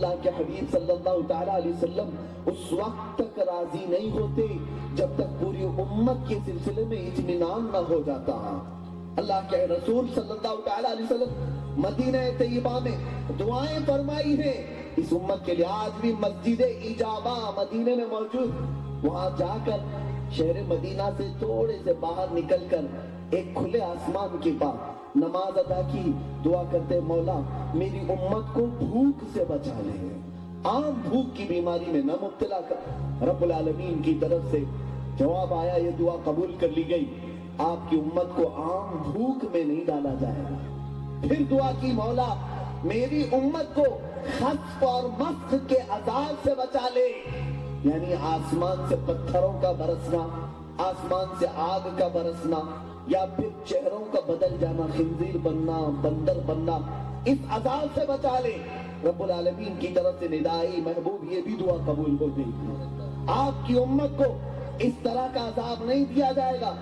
اللہ کے حبیب صلی اللہ تعالیٰ علیہ وسلم اس وقت تک راضی نہیں ہوتے جب تک پوری امت کے سلسلے میں اطمینان نہ ہو جاتا۔ اللہ کے رسول صلی اللہ تعالیٰ علیہ وسلم مدینہ طیبہ میں دعائیں فرمائی ہیں اس امت کے لیے۔ آج بھی مسجد اجابہ مدینہ میں موجود، وہاں جا کر شہر مدینہ سے تھوڑے سے باہر نکل کر ایک کھلے آسمان کے پاس نماز ادا کی، دعا کرتے مولا میری امت کو بھوک سے بچا لے، عام بھوک کی بیماری میں نہ مبتلا کر۔ رب العالمین کی طرف سے جواب آیا، یہ دعا قبول کر لی گئی، آپ کی امت کو عام بھوک میں نہیں ڈالا جائے گا۔ پھر دعا کی مولا میری امت کو خسف اور مسخ کے عذاب سے بچا لے، یعنی آسمان سے پتھروں کا برسنا، آسمان سے آگ کا برسنا، یا پھر چہروں کا بدل جانا، خنزیر بننا، بندر بننا، اس عذاب سے بچا لے۔ رب العالمین کی طرف سے ندائی محبوب یہ بھی دعا قبول ہو گئی، آپ کی امت کو اس طرح کا عذاب نہیں دیا جائے گا۔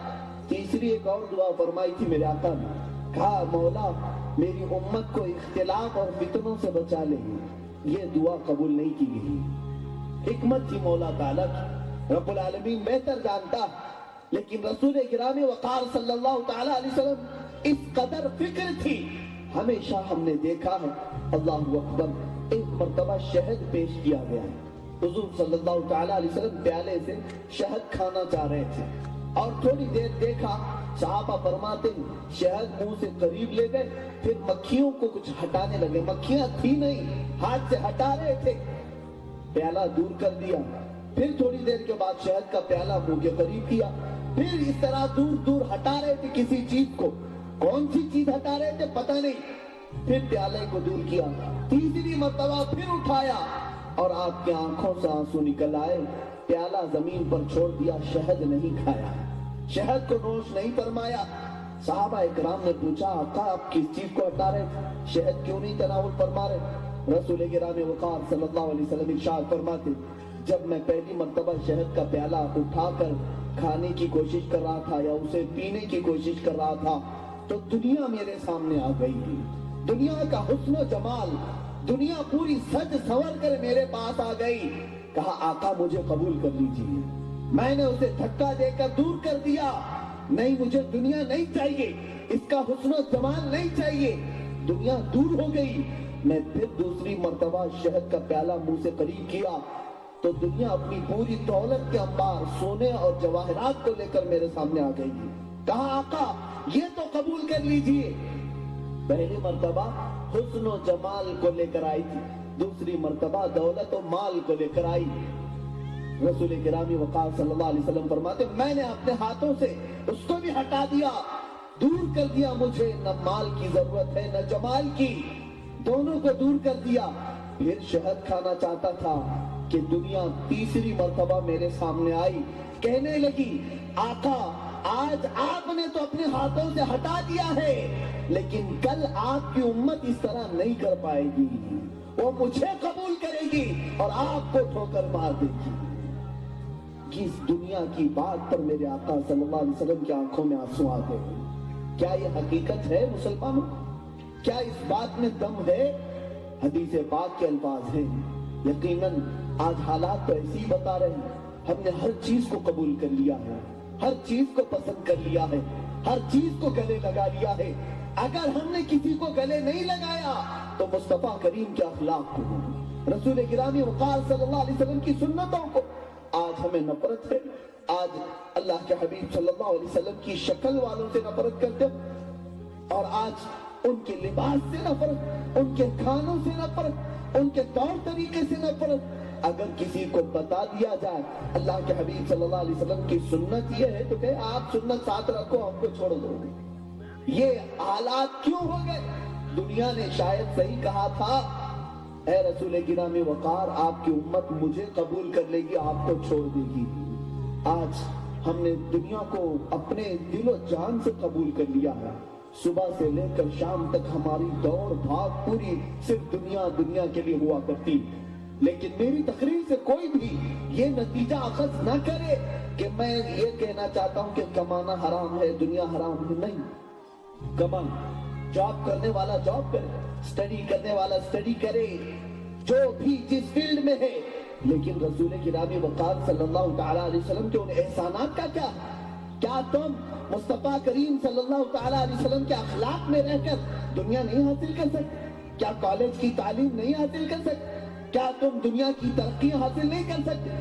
تیسری ایک اور دعا فرمائی تھی میرے آقا نے، کہا مولا میری امت کو اختلاف اور فتنوں سے بچا لے، یہ دعا قبول نہیں کی گئی۔ حکمت تھی مولا تعالیٰ کی، رب العالمین بہتر جانتا، لیکن رسول گرامی وقار صلی اللہ تعالیٰ علیہ وسلم اس قدر فکر تھی۔ ہمیشہ ہم نے دیکھا ہے اللہ اکبر، ایک مرتبہ شہد پیش کیا گیا ہے، حضور صلی اللہ تعالیٰ علیہ وسلم پیالے سے شہد کھانا چاہ رہے تھے، اور تھوڑی دیر دیکھا صحابہ فرماتے شہد منہ سے قریب لے گئے، پھر مکھیوں کو کچھ ہٹانے لگے، مکھیاں تھی نہیں، ہاتھ سے ہٹا رہے تھے، پیالہ دور کر دیا، پھر تھوڑی دیر کے بعد شہد کا پیالہ منہ کے قریب کیا، پھر اس طرح دور دور ہٹا رہے تھے کسی چیز کو، کون سی چیز ہٹا رہے تھے پتہ نہیں، پھر پیالے کو دور کیا، تیسری مرتبہ پھر اٹھایا، اور آپ کے آنکھوں سے آنسو نکل آئے، پیالہ زمین پر چھوڑ دیا، شہد نہیں کھایا، شہد کو نوش نہیں فرمایا۔ صحابہ اکرام نے پوچھا آقا آپ کس چیز کو ہٹا رہے تھے، شہد کیوں نہیں تناول فرما رہے؟ رسول گرامی وقار صلی اللہ علیہ وسلم ارشاد فرماتے جب میں پہلی مرتبہ شہد کا پیالہ اٹھا کر کھانے کی کوشش کر رہا تھا یا اسے پینے کی کوشش کر رہا تھا تو دنیا میرے سامنے آ گئی، دنیا کا حسن و جمال، دنیا پوری سج سنور کر میرے پاس آ گئی۔ کہا آقا مجھے قبول کر لیجیے، میں نے اسے دھکا دے کر دور کر دیا، نہیں مجھے دنیا نہیں چاہیے، اس کا حسن و جمال نہیں چاہیے، دنیا دور ہو گئی۔ میں پھر دوسری مرتبہ شہد کا پیالہ منہ سے قریب کیا تو دنیا اپنی پوری دولت کے انبار سونے اور جواہرات کو لے کر میرے سامنے آ گئی۔ کہا آقا یہ تو قبول کر لیجئے، پہلی مرتبہ حسن و جمال کو لے کر آئی تھی، دوسری مرتبہ دولت و مال کو لے کر آئی۔ رسول گرامی وقار صلی اللہ علیہ وسلم فرماتے میں نے اپنے ہاتھوں سے اس کو بھی ہٹا دیا، دور کر دیا، مجھے نہ مال کی ضرورت ہے نہ جمال کی، دونوں کو دور کر دیا۔ پھر شہد کھانا چاہتا تھا کہ دنیا تیسری مرتبہ میرے سامنے آئی، کہنے لگی آقا آج آپ نے تو اپنے ہاتھوں سے ہٹا دیا ہے، لیکن کل آپ کی امت اس طرح نہیں کر پائے گی، وہ مجھے قبول کرے گی اور آپ کو ٹھوکر مار دے گی۔ اس دنیا کی بات پر میرے آقا صلی اللہ علیہ وسلم کی آنکھوں میں آنسو آ گئے۔ کیا یہ حقیقت ہے مسلمانوں؟ کیا اس بات میں دم ہے؟ حدیث پاک کے الفاظ ہیں، یقیناً آج حالات تو ایسی ہی بتا رہے ہیں، ہم نے ہر چیز کو قبول کر لیا ہے، ہر چیز کو پسند کر لیا ہے، ہر چیز کو گلے لگا لیا ہے۔ اگر ہم نے کسی کو گلے نہیں لگایا تو مصطفیٰ کریم کے اخلاق کو، رسول گرامی وقار صلی اللہ علیہ وسلم کی سنتوں کو آج ہمیں نفرت ہے۔ آج اللہ کے حبیب صلی اللہ علیہ وسلم کی شکل والوں سے نفرت کرتے ہیں، اور آج ان کے لباس سے نفرت، ان کے کھانوں سے نفرت، ان کے طور طریقے سے نفرت۔ اگر کسی کو بتا دیا جائے اللہ کے حبیب صلی اللہ علیہ وسلم کی سنت یہ ہے تو کہ آپ سنت ساتھ رکھو، ہم کو چھوڑ دو۔ یہ حالات کیوں ہو گئے؟ دنیا نے شاید صحیح کہا تھا، اے رسول گرامی وقار آپ کی امت مجھے قبول کر لے گی، آپ کو چھوڑ دے گی۔ آج ہم نے دنیا کو اپنے دل و جان سے قبول کر لیا ہے، صبح سے لے کر شام تک ہماری دوڑ بھاگ پوری صرف دنیا کے لیے ہوا کرتی۔ لیکن میری تقریر سے کوئی بھی یہ نتیجہ اخذ نہ کرے کہ میں یہ کہنا چاہتا ہوں کہ کمانا حرام ہے، دنیا حرام ہے، نہیں۔ کمان، جاب کرنے والا جاب کرے، سٹڈی کرنے والا سٹڈی کرے، جو بھی جس فیلڈ میں ہے، لیکن رسول کرام وقار صلی اللہ تعالیٰ علیہ وسلم کے ان احسانات کا کیا تم مصطفیٰ کریم صلی اللہ تعالیٰ علیہ وسلم کے اخلاق میں رہ کر دنیا نہیں حاصل کر سکتے؟ کیا کالج کی تعلیم نہیں حاصل کر سکتے؟ کیا تم دنیا کی ترقی حاصل نہیں کر سکتے؟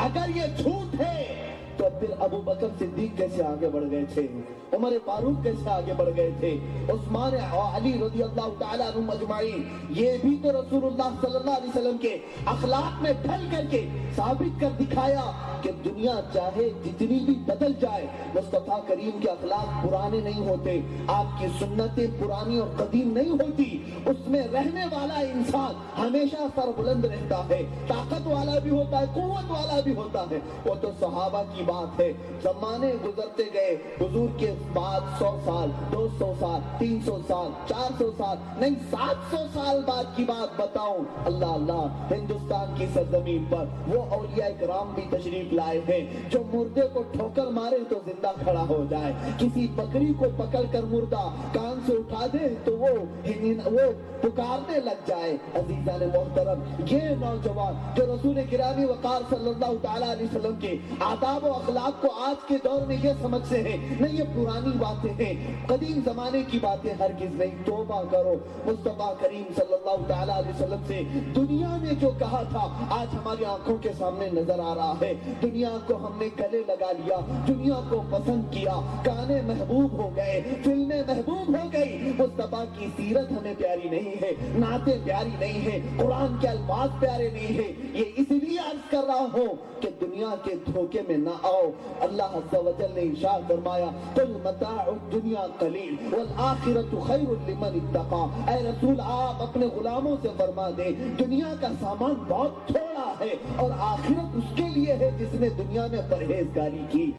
اگر یہ جھوٹ ہے تو پھر ابو بکر صدیق کیسے آگے بڑھ گئے تھے؟ عمر فاروق کیسے آگے بڑھ گئے تھے؟ عثمان اور علی رضی اللہ تعالیٰ عنہم اجمعین، یہ بھی تو رسول اللہ صلی اللہ علیہ وسلم کے اخلاق میں ڈھل کر کے ثابت کر دکھایا کہ دنیا چاہے جتنی بھی بدل جائے، مصطفیٰ کریم کے اخلاق پرانے نہیں ہوتے، آپ کی سنتیں پرانی اور قدیم نہیں ہوتی، اس میں رہنے والا انسان ہمیشہ سر بلند رہتا ہے، طاقت والا بھی ہوتا ہے، قوت والا بھی ہوتا ہے۔ وہ تو صحابہ کی بات ہے، زمانے گزرتے گئے، حضور کے بعد 100 سال، 200 سال، 300 سال، 400 سال نہیں 700 سال بعد کی بات بتاؤں، اللہ ہندوستان کی سرزمین پر وہ اولیاء کرام بھی تشریف لائے ہیں جو مردے کو ٹھوکر مارے تو زندہ کھڑا ہو جائے، کسی بکری کو پکڑ کر مردہ کان سے اٹھا دے تو وہ پکارنے لگ جائے۔ عزیزان محترم، یہ نوجوان جو رسول کرام وقار صلی اللہ تعالیٰ علیہ وسلم کے آداب و اخلاق کو آج کے دور میں یہ سمجھتے ہیں نہیں یہ پرانی باتیں ہیں، قدیم زمانے کی باتیں، ہرگز نہیں۔ توبہ کرو، مصطفیٰ کریم صلی اللہ تعالیٰ علیہ وسلم سے دنیا نے جو کہا تھا آج ہماری آنکھوں کے سامنے نظر آ رہا ہے۔ دنیا کو ہم نے گلے لگا لیا، دنیا کو پسند کیا، گانے محبوب ہو گئے، فلمیں محبوب ہو گئی، مصطفیٰ کی سیرت ہمیں پیاری نہیں ہے، نعتیں پیاری نہیں ہے، قرآن کے الفاظ پیارے نہیں ہیں۔ یہ اس لیے عرض کر رہا ہوں کہ دنیا کے دھوکے میں نہ آؤ۔ اللہ عز و جل نے ارشاد فرمایا قل متاع الدنیا قلیل والآخرۃ خیر لمن اتقى۔ اے رسول آپ اپنے غلاموں سے فرما دیں دنیا کا سامان بہت تھوڑا ہے اور آخرت اس کے لیے ہے جس نے دنیا میں پرہیزگاری کی۔